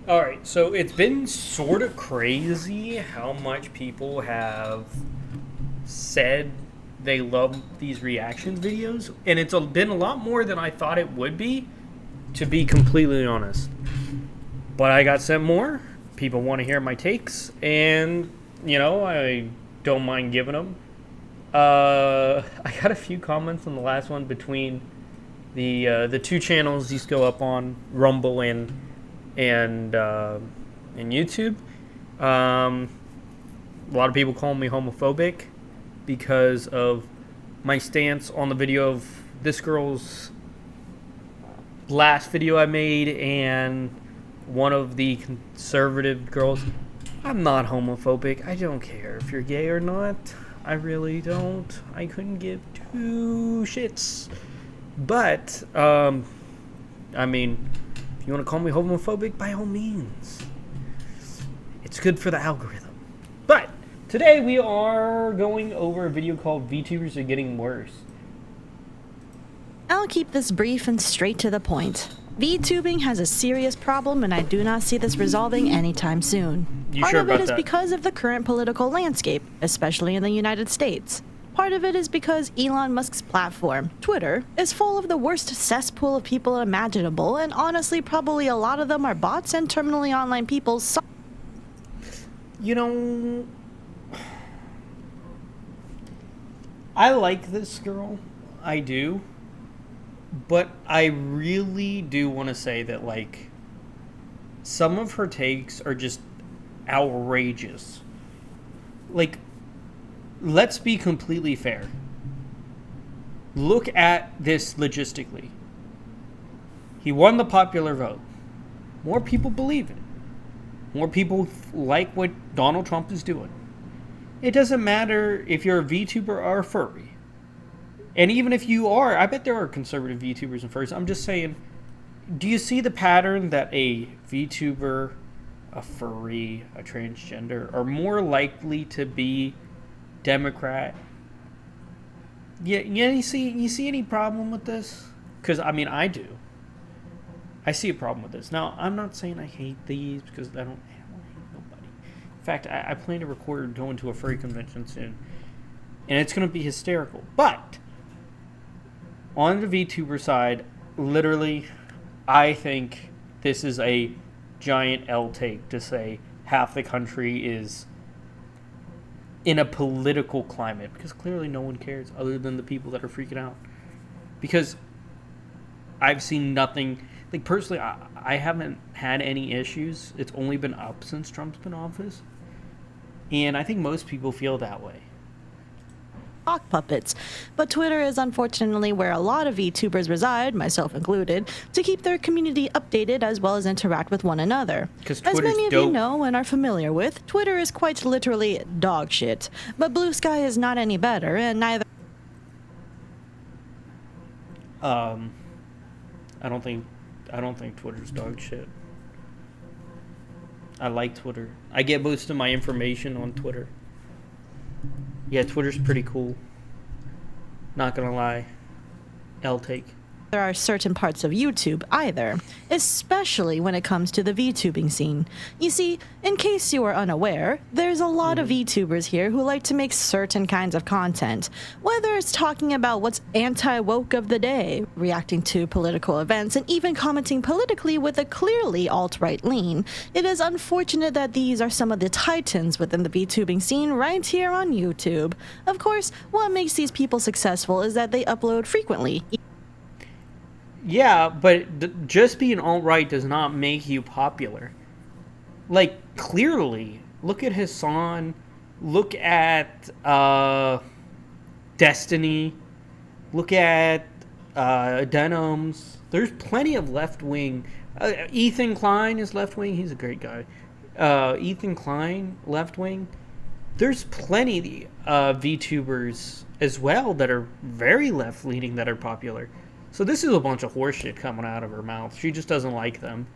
Alright, so it's been sort of crazy how much people have said they love these reaction videos, and it's been a lot more than I thought it would be, to be completely honest. But I got sent more. People want to hear my takes, and, I don't mind giving them. I got a few comments on the last one between the two channels these go up on, Rumble and YouTube. Um, a lot of people call me homophobic because of my stance on the video of this girl's last video I made and one of the conservative girls. I'm not homophobic. I don't care if you're gay or not. I really don't. I couldn't give two shits. But, I mean, if you want to call me homophobic, by all means. It's good for the algorithm. But today we are going over a video called Vtubers Are Getting Worse. I'll keep this brief and straight to the point. VTubing has a serious problem, and I do not see this resolving anytime soon. You Part sure of it about is that? because of the current political landscape, especially in the United States. Part of it is because Elon Musk's platform, Twitter, is full of the worst cesspool of people imaginable, and honestly, probably a lot of them are bots and terminally online people. You know, I like this girl. I do. But I really do want to say that, like, some of her takes are just outrageous. Like, let's be completely fair. Look at this logistically. He won the popular vote. More people believe it. More people like what Donald Trump is doing. It doesn't matter if you're a VTuber or a furry. And even if you are, I bet there are conservative VTubers and furries. I'm just saying, do you see the pattern that a VTuber, a furry, a transgender are more likely to be Democrat? Yeah, you see any problem with this? Because, I mean, I do. I see a problem with this. Now, I'm not saying I hate these because I don't hate nobody. In fact, I plan to record going to a furry convention soon. And it's going to be hysterical. But on the VTuber side, literally, I think this is a giant L take to say half the country is in a political climate, because clearly no one cares other than the people that are freaking out. Because I've seen nothing. Like, personally, I haven't had any issues. It's only been up since Trump's been in office. And I think most people feel that way. Sock puppets. But Twitter is unfortunately where a lot of VTubers reside, myself included, to keep their community updated as well as interact with one another. Because As Twitter's many of dope. you know and are familiar with, Twitter is quite literally dog shit. But Blue Sky is not any better, and neither. I don't think Twitter's dog shit. I like Twitter. I get most of my information on Twitter. Yeah, Twitter's pretty cool. Not gonna lie. L take. There are certain parts of YouTube either, especially when it comes to the VTubing scene. You see, in case you are unaware, there's a lot of VTubers here who like to make certain kinds of content, whether it's talking about what's anti-woke of the day, reacting to political events, and even commenting politically with a clearly alt-right lean. It is unfortunate that these are some of the titans within the VTubing scene right here on YouTube. Of course, what makes these people successful is that they upload frequently. Yeah, but just being alt-right does not make you popular. Like, clearly, look at Hassan, look at Destiny, look at Denims. There's plenty of left-wing. Ethan Klein is left-wing. He's a great guy. Ethan Klein, left-wing. There's plenty of VTubers as well that are very left-leaning that are popular. So this is a bunch of horseshit coming out of her mouth. She just doesn't like them.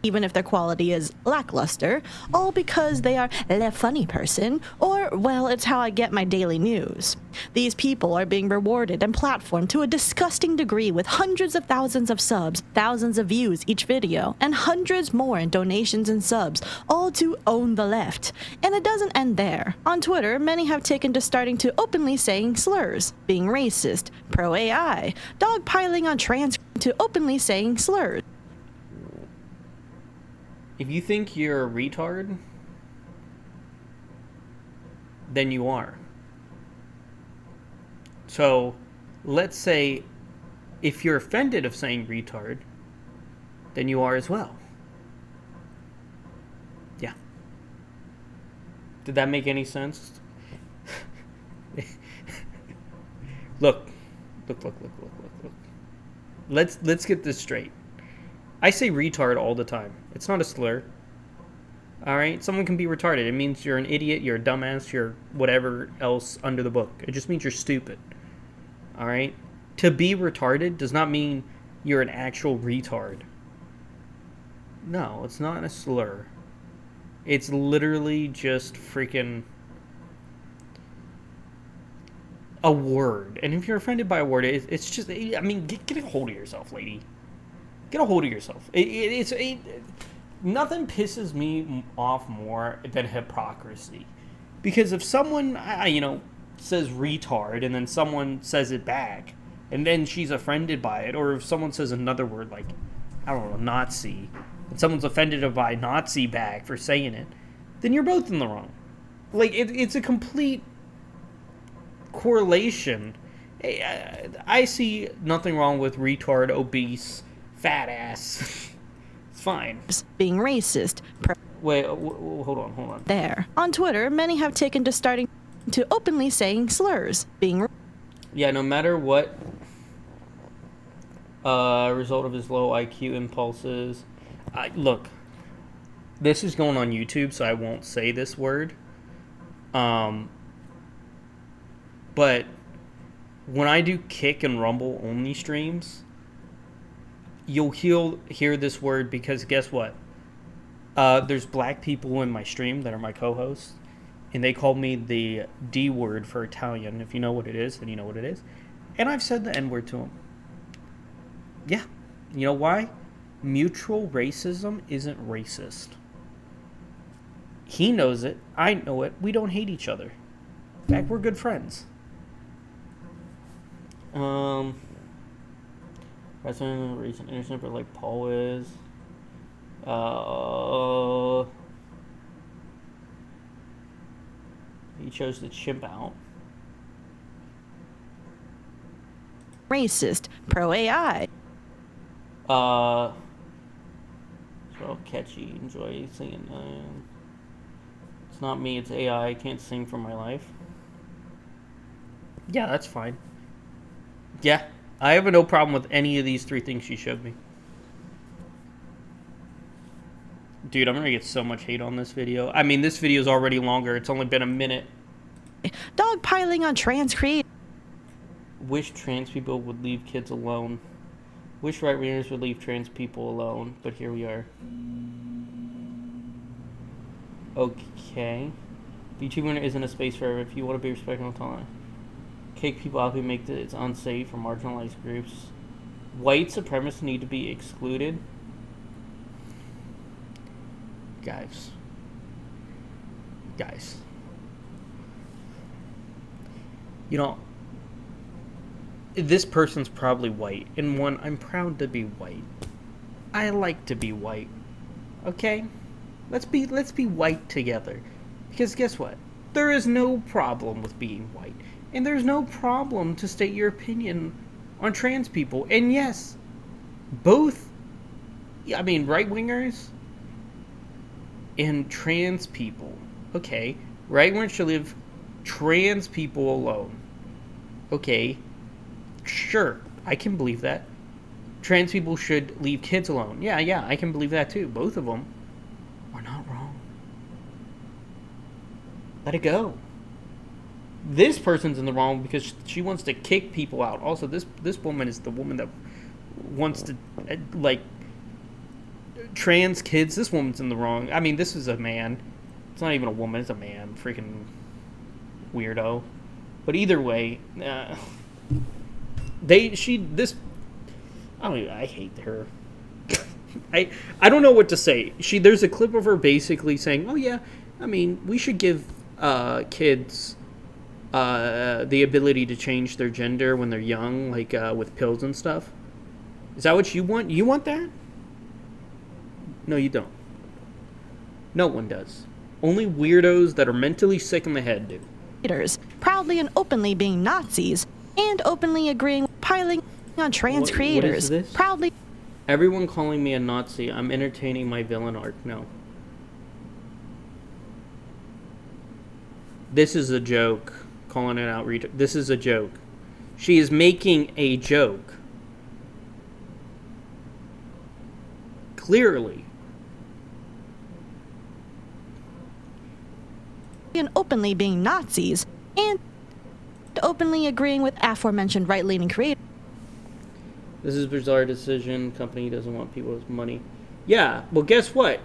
even if their quality is lackluster, all because they are a funny person, or, well, it's how I get my daily news. These people are being rewarded and platformed to a disgusting degree with hundreds of thousands of subs, thousands of views each video, and hundreds more in donations and subs, all to own the left. And it doesn't end there. On Twitter, many have taken to starting to openly saying slurs, being racist, pro-AI, dogpiling on trans to openly saying slurs. If you think you're a retard, then you are. So, let's say if you're offended of saying retard, then you are as well. Yeah. Did that make any sense? Look. Let's get this straight. I say retard all the time. It's not a slur. Alright? Someone can be retarded. It means you're an idiot, you're a dumbass, you're whatever else under the book. It just means you're stupid. Alright? To be retarded does not mean you're an actual retard. No, it's not a slur. It's literally just freaking a word. And if you're offended by a word, it's just, I mean, get a hold of yourself, lady. Get a hold of yourself. Nothing pisses me off more than hypocrisy. Because if someone, says retard and then someone says it back and then she's offended by it, or if someone says another word like, I don't know, Nazi, and someone's offended by Nazi back for saying it, then you're both in the wrong. Like, it's a complete correlation. I see nothing wrong with retard, obese, fat ass. It's fine. Being racist. Wait, hold on. There. On Twitter, many have taken to starting to openly saying slurs. Being... Yeah, no matter what result of his low IQ impulses. Look, this is going on YouTube, so I won't say this word. But when I do Kick and Rumble only streams, you'll hear this word because guess what? There's black people in my stream that are my co-hosts, and they call me the D word for Italian. If you know what it is, then you know what it is. And I've said the N word to them. Yeah. You know why? Mutual racism isn't racist. He knows it. I know it. We don't hate each other. In fact, we're good friends. President of a recent innocent, but like Paul is. He chose to chimp out. Racist. Pro-AI. So catchy. Enjoy singing. It's not me, it's AI. I can't sing for my life. Yeah, that's fine. Yeah, I have no problem with any of these three things she showed me. Dude, I'm gonna get so much hate on this video. I mean, this video is already longer. It's only been a minute. Dogpiling on trans creators. Wish trans people would leave kids alone. Wish right-wingers would leave trans people alone. But here we are. Okay. VTuber isn't a space for if you want to be respectful of time. Kick people out who make it unsafe for marginalized groups. White supremacists need to be excluded. Guys. You know, this person's probably white. And one, I'm proud to be white. I like to be white. Okay? Let's be white together. Because guess what? There is no problem with being white. And there's no problem to state your opinion on trans people. And yes, both, right-wingers and trans people. Okay, right-wingers should leave trans people alone. Okay, sure, I can believe that. Trans people should leave kids alone. Yeah, I can believe that too. Both of them are not wrong. Let it go. This person's in the wrong because she wants to kick people out. Also, this woman is the woman that wants to, trans kids. This woman's in the wrong. I mean, this is a man. It's not even a woman. It's a man. Freaking weirdo. But either way, I hate her. I don't know what to say. There's a clip of her basically saying, "Oh yeah, I mean, we should give kids the ability to change their gender when they're young, like with pills and stuff." Is that what you want? You want that? No, you don't. No one does. Only weirdos that are mentally sick in the head do. Proudly and openly being Nazis, and openly agreeing piling on trans creators. What is this? Proudly. Everyone calling me a Nazi. I'm entertaining my villain arc. No. This is a joke. Calling it out. This is a joke. She is making a joke. Clearly. And openly being Nazis, and openly agreeing with aforementioned right-leaning creators. This is a bizarre decision. Company doesn't want people's money. Yeah, well, guess what?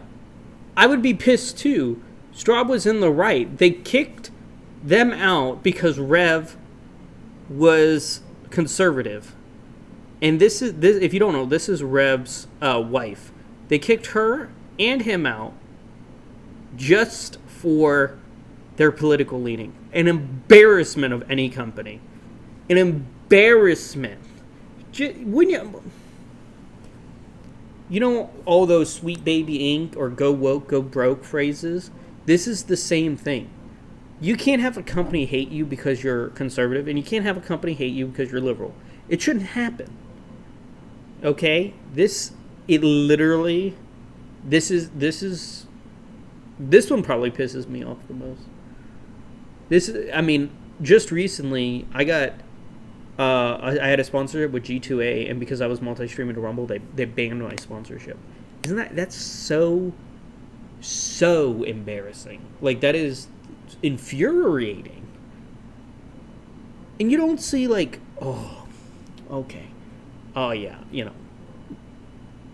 I would be pissed too. Straub was in the right. They kicked them out because Rev was conservative. And this, if you don't know, this is Rev's wife. They kicked her and him out just for their political leaning. An embarrassment of any company. An embarrassment. Wouldn't you know all those Sweet Baby Inc. or Go Woke, Go Broke phrases? This is the same thing. You can't have a company hate you because you're conservative, and you can't have a company hate you because you're liberal. It shouldn't happen. Okay? This one probably pisses me off the most. Just recently, I got, I had a sponsorship with G2A, and because I was multi-streaming to Rumble, they banned my sponsorship. That's so embarrassing. Like, that is infuriating. And you don't see, like, oh, okay. Oh, yeah,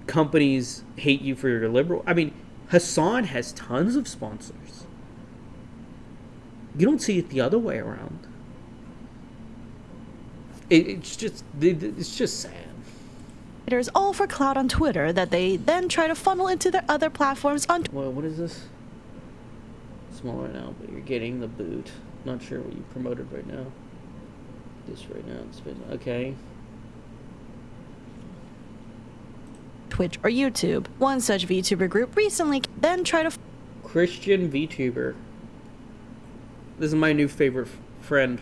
companies hate you for your liberal. I mean, Hassan has tons of sponsors. You don't see it the other way around. It's just sad. There's all for clout on Twitter that they then try to funnel into their other platforms on. Well, what is this? Small right now, but you're getting the boot. Not sure what you promoted right now. This right now. Okay. Twitch or YouTube. One such VTuber group recently then tried to. Christian VTuber. This is my new favorite friend.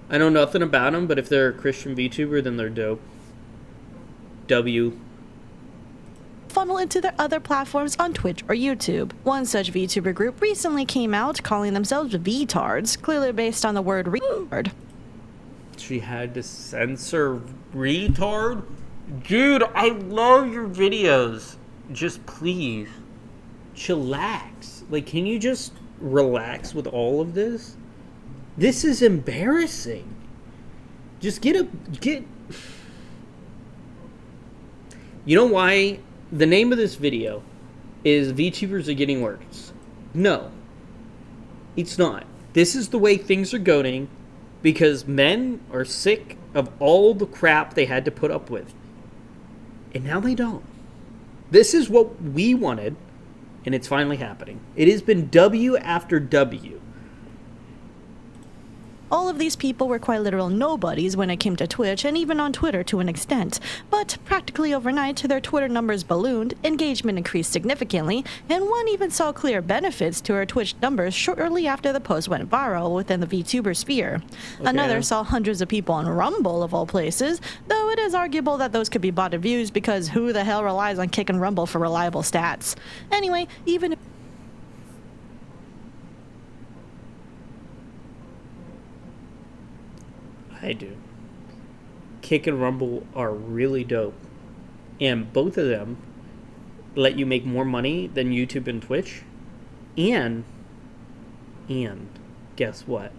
I know nothing about them, but if they're a Christian VTuber, then they're dope. W. Funnel into their other platforms on Twitch or YouTube. One such VTuber group recently came out calling themselves Vtards, clearly based on the word retard. She had to censor retard? Dude, I love your videos. Just please, chillax. Like, can you just relax with all of this? This is embarrassing. Just get. You know why? The name of this video is VTubers are getting worse. No, it's not. This is the way things are going because men are sick of all the crap they had to put up with. And now they don't. This is what we wanted, and it's finally happening. It has been W after W. All of these people were quite literal nobodies when it came to Twitch and even on Twitter to an extent. But practically overnight, their Twitter numbers ballooned, engagement increased significantly, and one even saw clear benefits to her Twitch numbers shortly after the post went viral within the VTuber sphere. Okay. Another saw hundreds of people on Rumble of all places, though it is arguable that those could be botted views because who the hell relies on Kick and Rumble for reliable stats? Anyway, even if I do. Kick and Rumble are really dope. And both of them let you make more money than YouTube and Twitch. And guess what?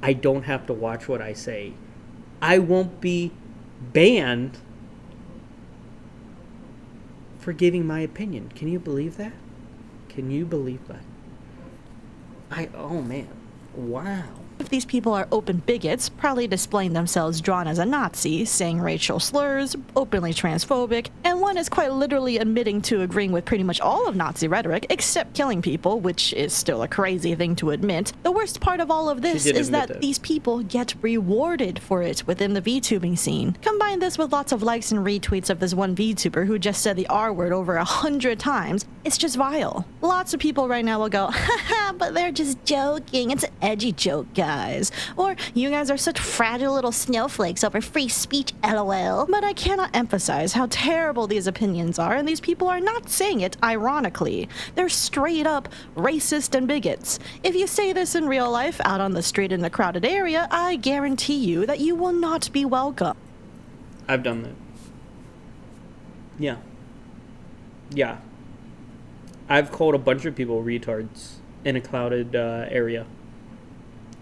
I don't have to watch what I say. I won't be banned for giving my opinion. Can you believe that? Can you believe that? Oh man. Wow. If these people are open bigots, proudly displaying themselves drawn as a Nazi, saying racial slurs, openly transphobic, and one is quite literally admitting to agreeing with pretty much all of Nazi rhetoric, except killing people, which is still a crazy thing to admit. The worst part of all of this is that these people get rewarded for it within the VTubing scene. Combine this with lots of likes and retweets of this one VTuber who just said the R word over 100 times, it's just vile. Lots of people right now will go, haha, but they're just joking, it's an edgy joke, guys. Or, you guys are such fragile little snowflakes over free speech, lol. But I cannot emphasize how terrible these opinions are, and these people are not saying it ironically. They're straight up racist and bigots. If you say this in real life, out on the street in a crowded area, I guarantee you that you will not be welcome. I've done that. Yeah. Yeah. I've called a bunch of people retards in a crowded area.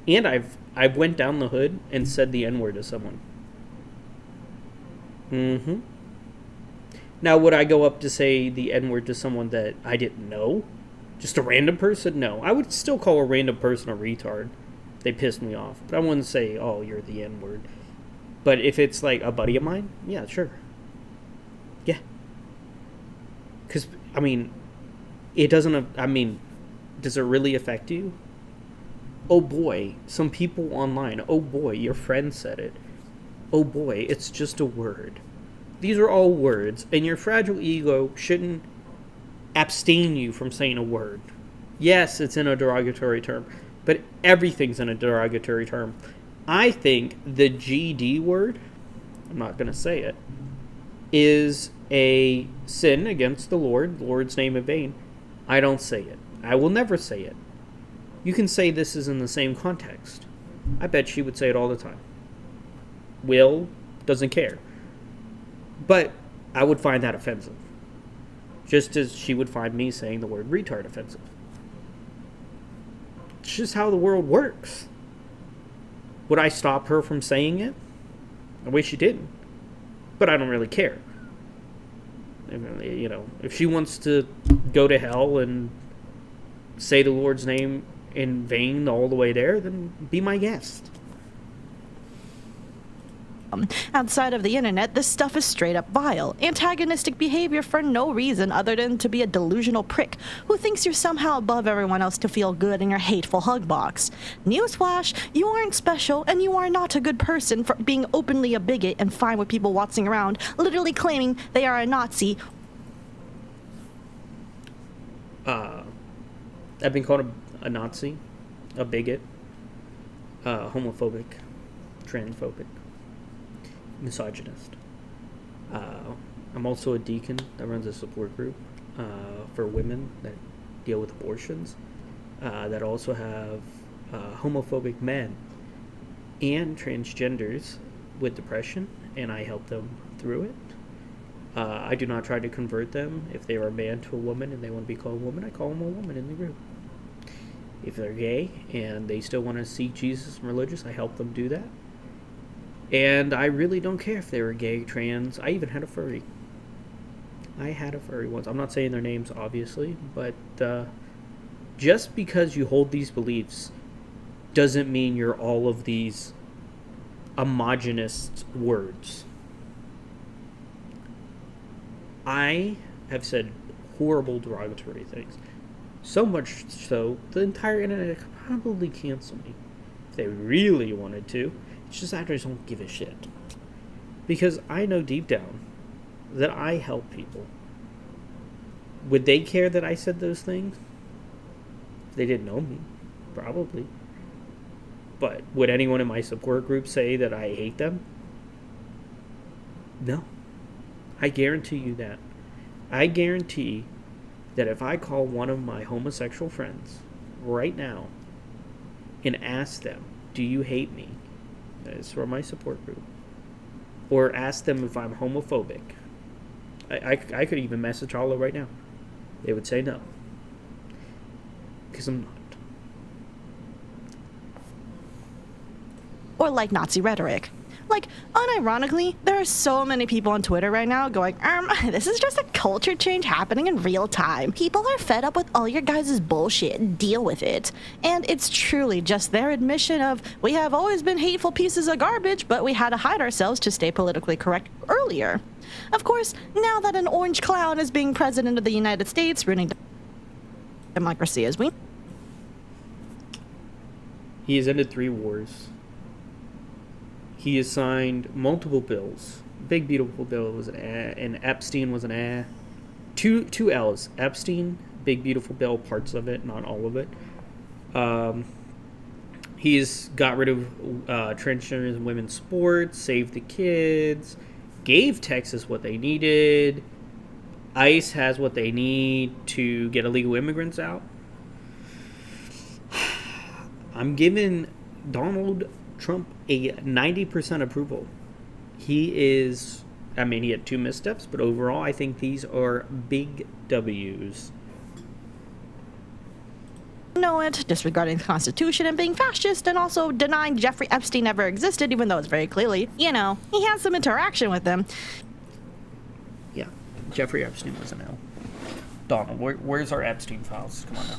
And I've went down the hood and said the N-word to someone. Mm-hmm. Now, would I go up to say the N-word to someone that I didn't know? Just a random person? No. I would still call a random person a retard. They pissed me off. But I wouldn't say, oh, you're the N-word. But if it's like a buddy of mine, yeah, sure. Yeah. Because, I mean, it doesn't, I mean, does it really affect you? Oh boy, some people online, oh boy, your friend said it. Oh boy, it's just a word. These are all words, and your fragile ego shouldn't abstain you from saying a word. Yes, it's in a derogatory term, but everything's in a derogatory term. I think the GD word, I'm not going to say it, is a sin against the Lord's name in vain. I don't say it. I will never say it. You can say this is in the same context. I bet she would say it all the time. Will doesn't care. But I would find that offensive. Just as she would find me saying the word retard offensive. It's just how the world works. Would I stop her from saying it? I wish she didn't. But I don't really care. You know, if she wants to go to hell and say the Lord's name in vain all the way there, then be my guest. Outside of the internet, this stuff is straight up vile. Antagonistic behavior for no reason other than to be a delusional prick who thinks you're somehow above everyone else to feel good in your hateful hug box. Newsflash, you aren't special and you are not a good person for being openly a bigot and fine with people waltzing around, literally claiming they are a Nazi. I've been called a Nazi, a bigot, homophobic, transphobic, misogynist. I'm also a deacon that runs a support group for women that deal with abortions, that also have homophobic men and transgenders with depression, and I help them through it. I do not try to convert them. If they are a man to a woman and they want to be called a woman, I call them a woman in the group. If they're gay and they still want to seek Jesus and religious, I help them do that. And I really don't care if they were gay, trans. I even had a furry. Once. I'm not saying their names, obviously, but just because you hold these beliefs doesn't mean you're all of these homogenous words. I have said horrible, derogatory things. So much so, the entire internet could probably cancel me if they really wanted to. It's just I just don't give a shit. Because I know deep down that I help people. Would they care that I said those things? If they didn't know me, probably. But would anyone in my support group say that I hate them? No. I guarantee you that. I guarantee that if I call one of my homosexual friends right now and ask them, do you hate me? That is from my support group. Or ask them if I'm homophobic. I could even message Hollow right now. They would say no. Because I'm not. Or like Nazi rhetoric. Like, unironically, there are so many people on Twitter right now going, this is just a culture change happening in real time. People are fed up with all your guys' bullshit. Deal with it. And it's truly just their admission of, we have always been hateful pieces of garbage, but we had to hide ourselves to stay politically correct earlier. Of course, now that an orange clown is being president of the United States, ruining democracy as we... He has ended 3 wars. He has signed multiple bills. Big Beautiful Bill was an A, and Epstein was an A. Two L's. Epstein, Big Beautiful Bill, parts of it, not all of it. He's got rid of transgenders in women's sports, saved the kids, gave Texas what they needed. ICE has what they need to get illegal immigrants out. I'm giving Donald Trump a 90% approval. He is, I mean, he had 2 missteps, but overall, I think these are big W's. Know it, disregarding the Constitution and being fascist, and also denying Jeffrey Epstein ever existed, even though it's very clearly, he had some interaction with them. Yeah, Jeffrey Epstein was an L. Donald, where's our Epstein files? Come on now.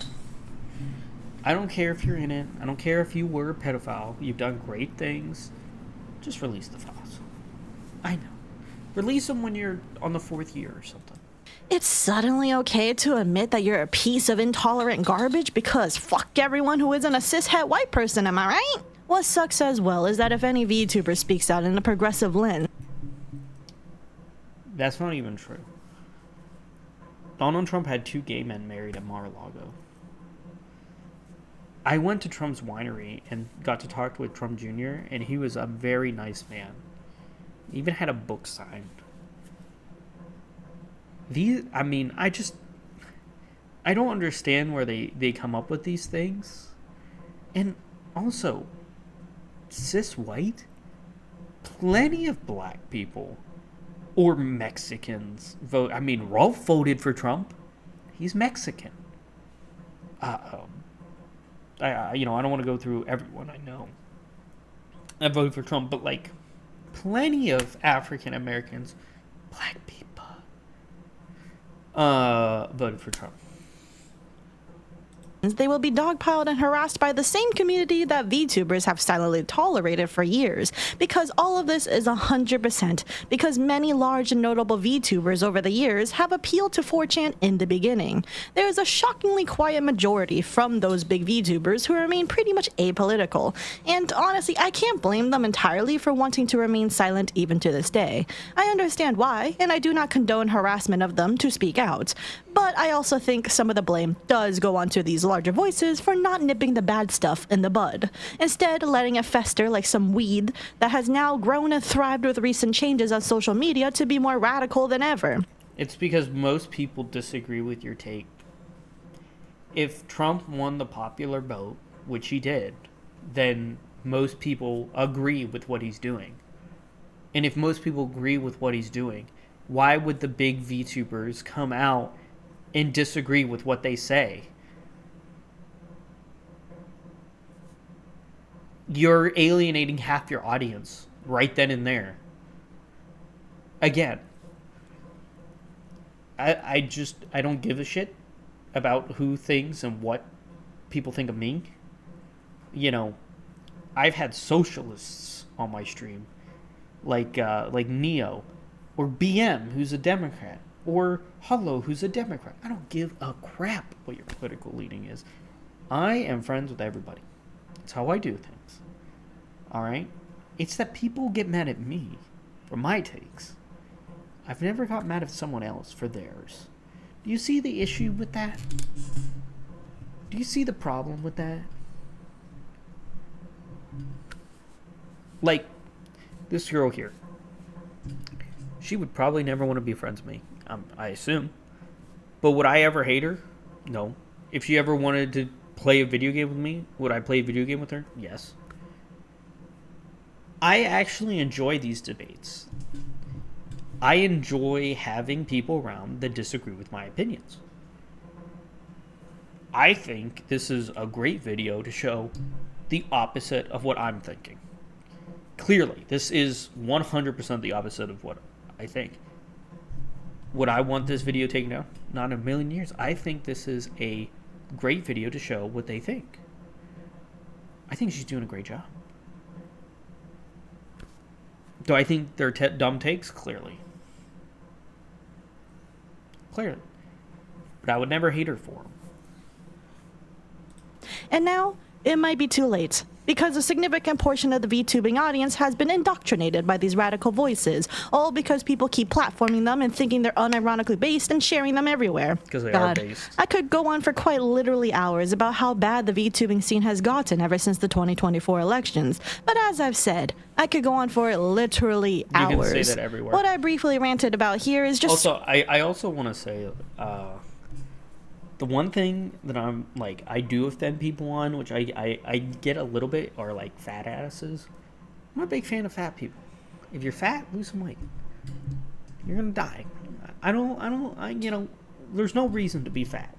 I don't care if you're in it. I don't care if you were a pedophile. You've done great things. Just release the files. I know. Release them when you're on the 4th year or something. It's suddenly okay to admit that you're a piece of intolerant garbage because fuck everyone who isn't a cishet white person, am I right? What sucks as well is that if any VTuber speaks out in a progressive lens... That's not even true. Donald Trump had 2 gay men married at Mar-a-Lago. I went to Trump's winery and got to talk with Trump Jr., and he was a very nice man. He even had a book signed. I don't understand where they come up with these things. And also, cis white, plenty of black people or Mexicans vote. I mean, Rolf voted for Trump. He's Mexican. I don't want to go through everyone I know that voted for Trump, but like plenty of African Americans, black people, voted for Trump. They will be dogpiled and harassed by the same community that VTubers have silently tolerated for years, because all of this is 100% because many large and notable VTubers over the years have appealed to 4chan in the beginning. There is a shockingly quiet majority from those big VTubers who remain pretty much apolitical, and honestly, I can't blame them entirely for wanting to remain silent even to this day. I understand why, and I do not condone harassment of them to speak out, but I also think some of the blame does go onto these larger voices for not nipping the bad stuff in the bud, instead letting it fester like some weed that has now grown and thrived with recent changes on social media to be more radical than ever. It's because most people disagree with your take. If Trump won the popular vote, which he did, then most people agree with what he's doing. And if most people agree with what he's doing, why would the big VTubers come out and disagree with what they say? You're alienating half your audience right then and there. Again, I don't give a shit about who thinks and what people think of me. I've had socialists on my stream, like Neo, or BM, who's a Democrat, or Hello, who's a Democrat. I don't give a crap what your political leaning is. I am friends with everybody. That's how I do things. All right? It's that people get mad at me for my takes. I've never got mad at someone else for theirs. Do you see the issue with that? Do you see the problem with that? Like, this girl here. She would probably never want to be friends with me, I assume. But would I ever hate her? No. If she ever wanted to play a video game with me, would I play a video game with her? Yes. I actually enjoy these debates. I enjoy having people around that disagree with my opinions. I think this is a great video to show the opposite of what I'm thinking. clearly, this is 100% the opposite of what I think. Would I want this video taken down? Not in a million years. I think this is a great video to show what they think. I think she's doing a great job. Do I think they're dumb takes? Clearly. Clearly. But I would never hate her for them. And now, it might be too late, because a significant portion of the VTubing audience has been indoctrinated by these radical voices, all because people keep platforming them and thinking they're unironically based and sharing them everywhere. Because they are based. I could go on for quite literally hours about how bad the VTubing scene has gotten ever since the 2024 elections, but as I've said, I could go on for literally hours. You can say that everywhere. What I briefly ranted about here is just... Also, I also want to say... the one thing that I'm like, I do offend people on, which I get a little bit, are like fat asses. I'm not a big fan of fat people. If you're fat, lose some weight. You're gonna die. There's no reason to be fat.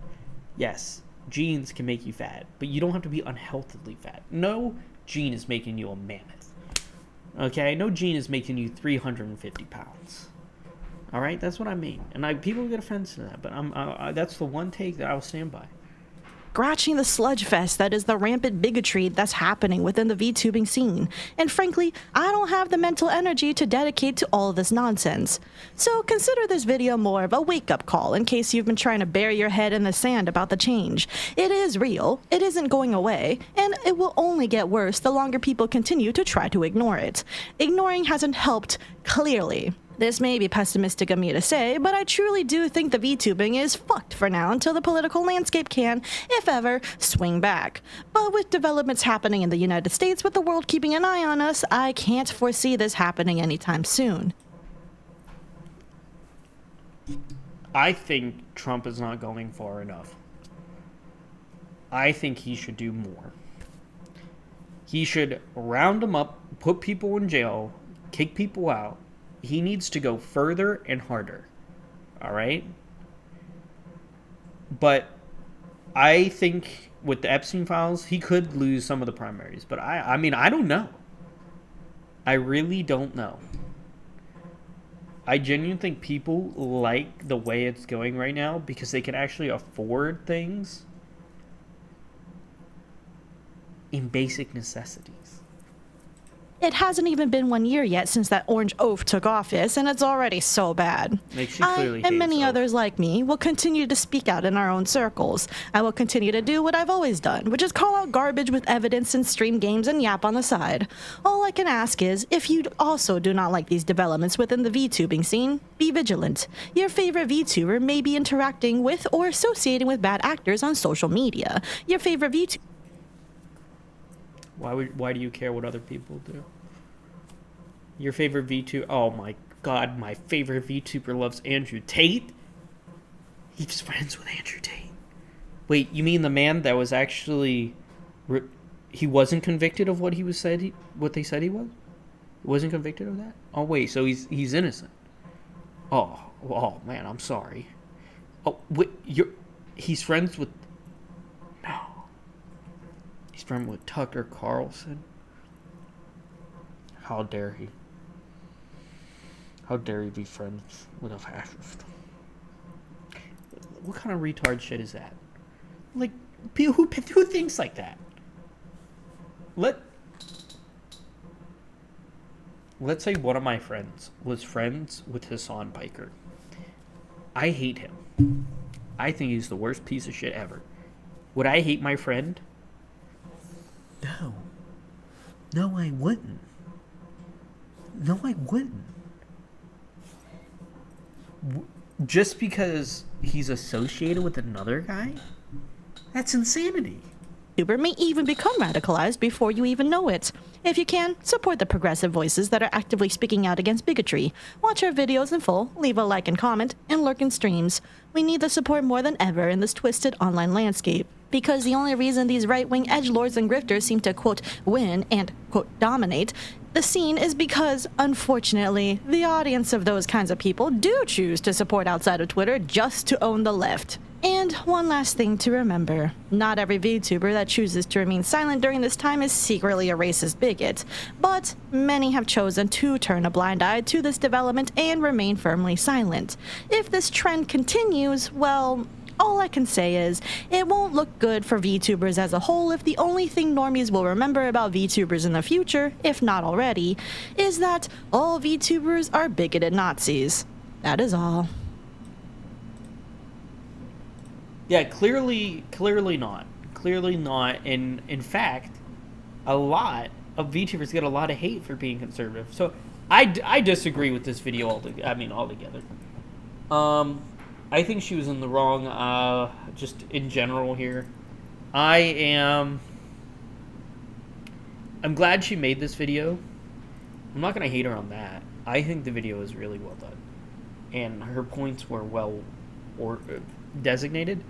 Yes, genes can make you fat, but you don't have to be unhealthily fat. No gene is making you a mammoth. Okay? No gene is making you 350 pounds. All right, that's what I mean, and people get offended to that, but that's the one take that I will stand by. Scratching the sludge fest that is the rampant bigotry that's happening within the VTubing scene, and frankly, I don't have the mental energy to dedicate to all of this nonsense. So consider this video more of a wake-up call in case you've been trying to bury your head in the sand about the change. It is real, it isn't going away, and it will only get worse the longer people continue to try to ignore it. Ignoring hasn't helped, clearly. This may be pessimistic of me to say, but I truly do think the VTubing is fucked for now until the political landscape can, if ever, swing back. But with developments happening in the United States with the world keeping an eye on us, I can't foresee this happening anytime soon. I think Trump is not going far enough. I think he should do more. He should round them up, put people in jail, kick people out. He needs to go further and harder. All right? But I think with the Epstein files, he could lose some of the primaries. But I mean, I don't know. I really don't know. I genuinely think people like the way it's going right now because they can actually afford things in basic necessities. It hasn't even been 1 year yet since that orange oaf took office, and it's already so bad. I, and many others like me, will continue to speak out in our own circles. I will continue to do what I've always done, which is call out garbage with evidence and stream games and yap on the side. All I can ask is, if you also do not like these developments within the VTubing scene, be vigilant. Your favorite VTuber may be interacting with or associating with bad actors on social media. Your favorite VTuber... Why do you care what other people do? Your favorite VTuber... Oh my god, my favorite VTuber loves Andrew Tate? He's friends with Andrew Tate. Wait, you mean the man that was actually... he wasn't convicted of what they said he was? He wasn't convicted of that? Oh wait, so he's innocent. Oh man, I'm sorry. Oh, wait, he's friends with... No. He's friends with Tucker Carlson. How dare he? How dare he be friends with a fascist? What kind of retard shit is that? Like, who thinks like that? Let's say one of my friends was friends with Hassan Piker. I hate him. I think he's the worst piece of shit ever. Would I hate my friend? No. No, I wouldn't. No, I wouldn't. Just because he's associated with another guy? That's insanity. VTuber may even become radicalized before you even know it. If you can, support the progressive voices that are actively speaking out against bigotry. Watch our videos in full, leave a like and comment, and lurk in streams. We need the support more than ever in this twisted online landscape. Because the only reason these right-wing edgelords and grifters seem to, quote, win and, quote, dominate the scene is because, unfortunately, the audience of those kinds of people do choose to support outside of Twitter just to own the left. And one last thing to remember, not every VTuber that chooses to remain silent during this time is secretly a racist bigot, but many have chosen to turn a blind eye to this development and remain firmly silent. If this trend continues, well, all I can say is, it won't look good for VTubers as a whole if the only thing normies will remember about VTubers in the future, if not already, is that all VTubers are bigoted Nazis. That is all. Yeah, clearly not. Clearly not. And in fact, a lot of VTubers get a lot of hate for being conservative. So I disagree with this video altogether. I think she was in the wrong, just in general here. I'm glad she made this video. I'm not going to hate her on that. I think the video is really well done. And her points were well designated.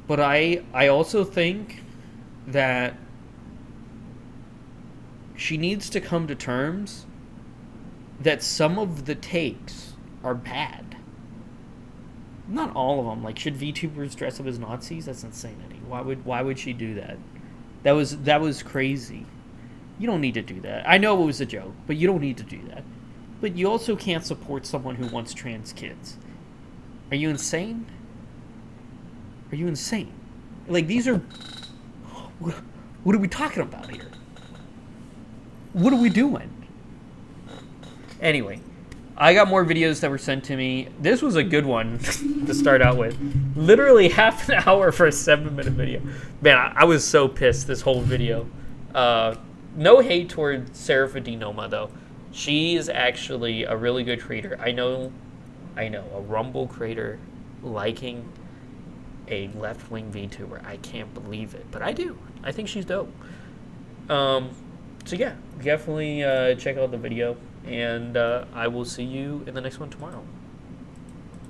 But I also think that she needs to come to terms that some of the takes are bad. Not all of them. Like, should VTubers dress up as Nazis? That's insanity. Why would she do that? That was crazy. You don't need to do that. I know it was a joke, but you don't need to do that. But you also can't support someone who wants trans kids. Are you insane? Are you insane? Like, these are... What are we talking about here? What are we doing? Anyway, I got more videos that were sent to me. This was a good one to start out with. Literally half an hour for a 7-minute video. Man, I was so pissed this whole video. No hate toward Serapha D. Noma, though. She is actually a really good creator. I know, a Rumble creator liking a left-wing VTuber. I can't believe it, but I do. I think she's dope. So yeah, definitely check out the video, and I will see you in the next one tomorrow.